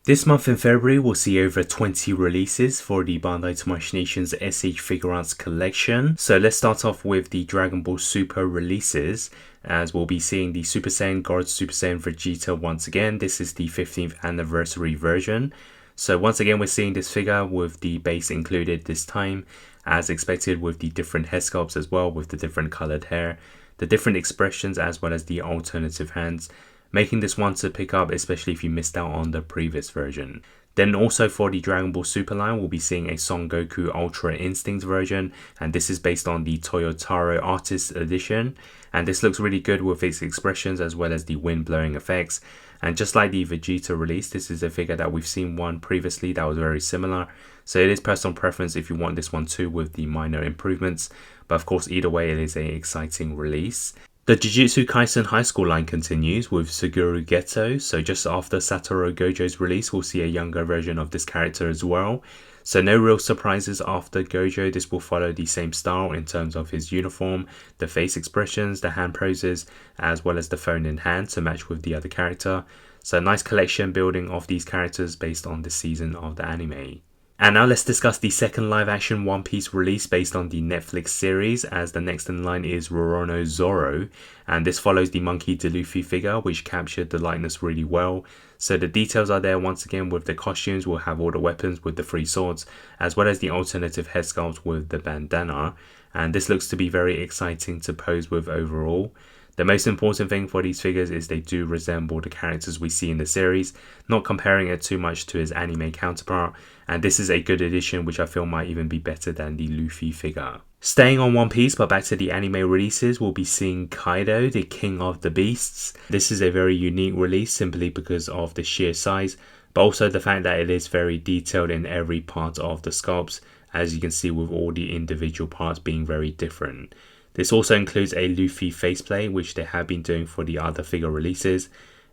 This month in February, we'll see over 20 releases for the Bandai to My Nation's SH Figuarts collection. So let's start off with the Dragon Ball Super releases, as we'll be seeing the Super Saiyan God Super Saiyan Vegeta once again. This is the 15th anniversary version. So once again, we're seeing this figure with the base included this time, as expected, with the different head sculpts as well, with the different colored hair, the different expressions, as well as the alternative hands, making this one to pick up, especially if you missed out on the previous version. Then also for the Dragon Ball Super line, we'll be seeing a Son Goku Ultra Instinct version, and this is based on the Toyotaro Artist Edition, and this looks really good with its expressions as well as the wind blowing effects. And just like the Vegeta release, this is a figure that we've seen one previously that was very similar, so it is personal preference if you want this one too with the minor improvements, but of course either way it is an exciting release. The Jujutsu Kaisen High School line continues with Suguru Geto, so just after Satoru Gojo's release we'll see a younger version of this character as well. So no real surprises after Gojo, this will follow the same style in terms of his uniform, the face expressions, the hand poses, as well as the phone in hand to match with the other character. So nice collection building of these characters based on the season of the anime. And now let's discuss the second live action One Piece release based on the Netflix series, as the next in line is Roronoa Zoro, and this follows the Monkey D. Luffy figure, which captured the likeness really well. So the details are there once again with the costumes. We'll have all the weapons with the 3 swords, as well as the alternative head sculpt with the bandana, and this looks to be very exciting to pose with overall. The most important thing for these figures is they do resemble the characters we see in the series, not comparing it too much to his anime counterpart, and this is a good addition which I feel might even be better than the Luffy figure. Staying on One Piece but back to the anime releases, we'll be seeing Kaido, the King of the Beasts. This is a very unique release simply because of the sheer size, but also the fact that it is very detailed in every part of the sculpts, as you can see with all the individual parts being very different. This also includes a Luffy faceplate, which they have been doing for the other figure releases,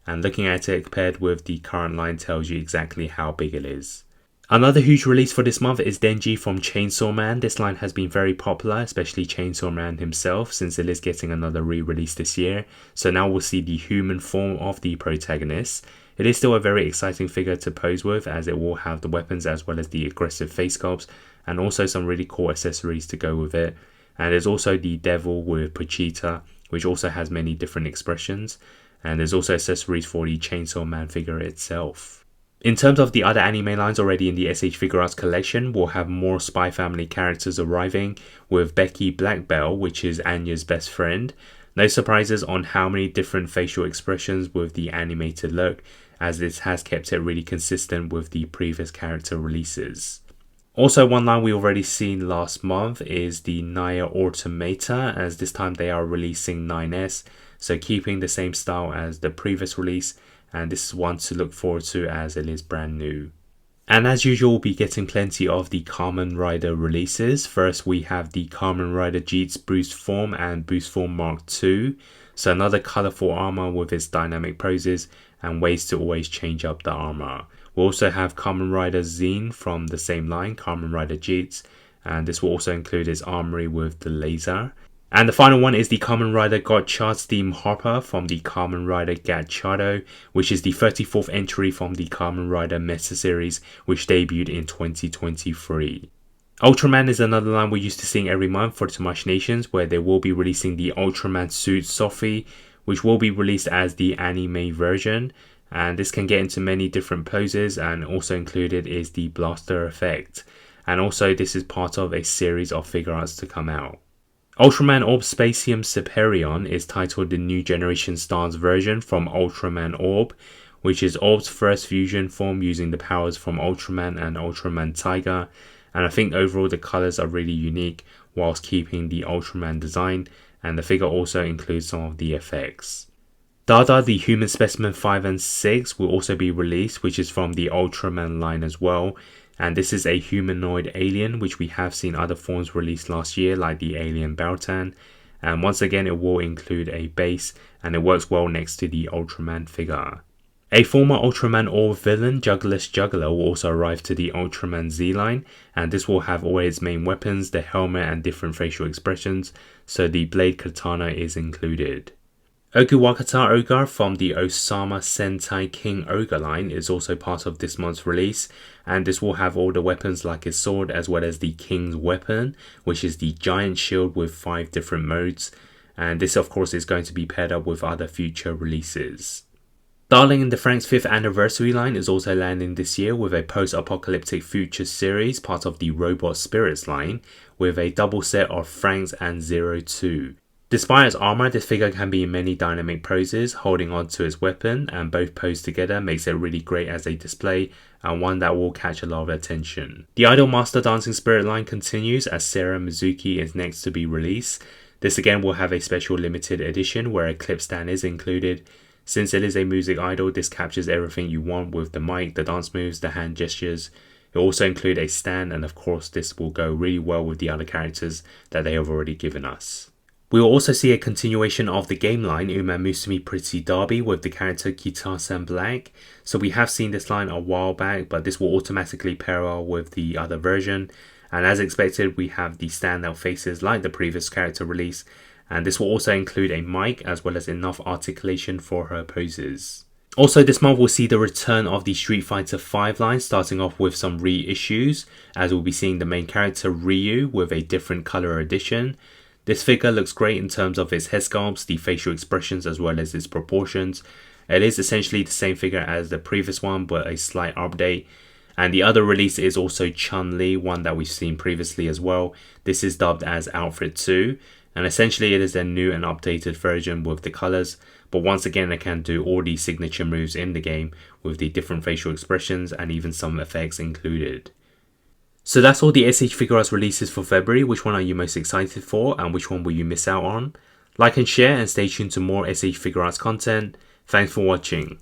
and looking at it compared with the current line tells you exactly how big it is. Another huge release for this month is Denji from Chainsaw Man. This line has been very popular, especially Chainsaw Man himself, since it is getting another re-release this year. So now we'll see the human form of the protagonist. It is still a very exciting figure to pose with, as it will have the weapons as well as the aggressive face sculpts, and also some really cool accessories to go with it. And there's also the devil with Pochita, which also has many different expressions, and there's also accessories for the Chainsaw Man figure itself. In terms of the other anime lines already in the SH Figuarts collection, we'll have more Spy Family characters arriving, with Becky Black Bell, which is Anya's best friend. No surprises on how many different facial expressions with the animated look, as this has kept it really consistent with the previous character releases. Also, one line we already seen last month is the Naya Automata, as this time they are releasing 9S, so keeping the same style as the previous release, and this is one to look forward to as it is brand new. And as usual, we'll be getting plenty of the Kamen Rider releases. First we have the Kamen Rider Jeets Boost Form and Boost Form Mark II, so another colourful armour with its dynamic poses and ways to always change up the armour. We'll also have Kamen Rider Zine from the same line, Kamen Rider Jeets, and this will also include its armory with the laser. And the final one is the Kamen Rider Gotcha Steam Hopper from the Kamen Rider Gachado, which is the 34th entry from the Kamen Rider Meta series, which debuted in 2023. Ultraman is another line we're used to seeing every month for Tamashii Nations, where they will be releasing the Ultraman suit Sophie, which will be released as the anime version. And this can get into many different poses, and also included is the blaster effect. And also this is part of a series of figure arts to come out. Ultraman Orb Spacium Superion is titled the New Generation Stars version from Ultraman Orb, which is Orb's first fusion form using the powers from Ultraman and Ultraman Tiger. And I think overall the colours are really unique whilst keeping the Ultraman design, and the figure also includes some of the effects. Dada the Human Specimen 5 and 6 will also be released, which is from the Ultraman line as well, and this is a humanoid alien which we have seen other forms released last year like the alien Baltan, and once again it will include a base and it works well next to the Ultraman figure. A former Ultraman Orb villain, Juggler's Juggler, will also arrive to the Ultraman Z line, and this will have all its main weapons, the helmet and different facial expressions, so the blade katana is included. Oguwakata Ogre from the Osama Sentai King Ogre line is also part of this month's release, and this will have all the weapons like his sword as well as the King's weapon, which is the giant shield with 5 different modes, and this of course is going to be paired up with other future releases. Darling in the Frank's 5th anniversary line is also landing this year with a post-apocalyptic future series, part of the Robot Spirits line, with a double set of Franks and 02. Despite its armor, this figure can be in many dynamic poses, holding on to its weapon, and both posed together makes it really great as a display and one that will catch a lot of attention. The Idol Master Dancing Spirit line continues as Sarah Mizuki is next to be released. This again will have a special limited edition where a clip stand is included. Since it is a music idol, this captures everything you want with the mic, the dance moves, the hand gestures. It will also include a stand, and of course this will go really well with the other characters that they have already given us. We will also see a continuation of the game line Uma Musume Pretty Derby with the character Guitar-san Black. So we have seen this line a while back, but this will automatically parallel with the other version. And as expected, we have the standout faces like the previous character release, and this will also include a mic as well as enough articulation for her poses. Also this month we'll see the return of the Street Fighter V line, starting off with some reissues, as we'll be seeing the main character Ryu with a different colour edition. This figure looks great in terms of its head sculpts, the facial expressions as well as its proportions. It is essentially the same figure as the previous one but a slight update. And the other release is also Chun-Li, one that we've seen previously as well. This is dubbed as Outfit 2. And essentially it is a new and updated version with the colours, but once again it can do all the signature moves in the game with the different facial expressions and even some effects included. So that's all the SH Figuarts releases for February. Which one are you most excited for and which one will you miss out on? Like and share and stay tuned to more SH Figuarts content. Thanks for watching.